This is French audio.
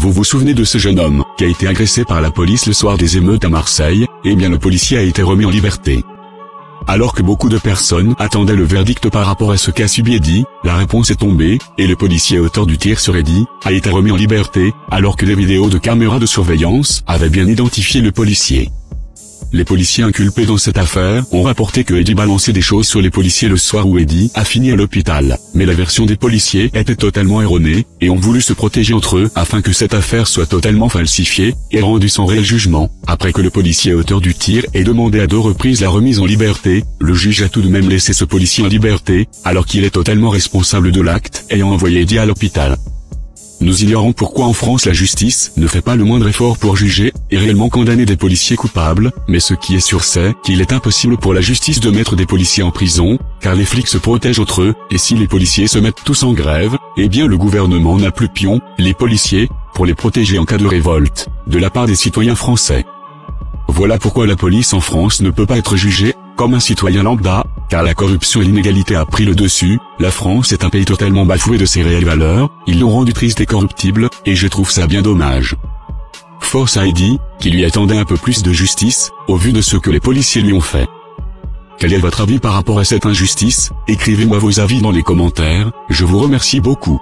Vous vous souvenez de ce jeune homme, qui a été agressé par la police le soir des émeutes à Marseille? Eh bien le policier a été remis en liberté. Alors que beaucoup de personnes attendaient le verdict par rapport à ce qu'a subi Eddie, la réponse est tombée, et le policier auteur du tir sur Eddie a été remis en liberté, alors que les vidéos de caméras de surveillance avaient bien identifié le policier. Les policiers inculpés dans cette affaire ont rapporté que Eddie balançait des choses sur les policiers le soir où Eddie a fini à l'hôpital, mais la version des policiers était totalement erronée, et ont voulu se protéger entre eux afin que cette affaire soit totalement falsifiée, et rendue sans réel jugement. Après que le policier auteur du tir ait demandé à 2 reprises la remise en liberté, le juge a tout de même laissé ce policier en liberté, alors qu'il est totalement responsable de l'acte ayant envoyé Eddie à l'hôpital. Nous ignorons pourquoi en France la justice ne fait pas le moindre effort pour juger et réellement condamner des policiers coupables, mais ce qui est sûr c'est qu'il est impossible pour la justice de mettre des policiers en prison, car les flics se protègent entre eux, et si les policiers se mettent tous en grève, eh bien le gouvernement n'a plus pion, les policiers, pour les protéger en cas de révolte, de la part des citoyens français. Voilà pourquoi la police en France ne peut pas être jugée comme un citoyen lambda, car la corruption et l'inégalité a pris le dessus. La France est un pays totalement bafoué de ses réelles valeurs, ils l'ont rendu triste et corruptible, et je trouve ça bien dommage. Force à Eddie, qui lui attendait un peu plus de justice, au vu de ce que les policiers lui ont fait. Quel est votre avis par rapport à cette injustice? Écrivez-moi vos avis dans les commentaires, je vous remercie beaucoup.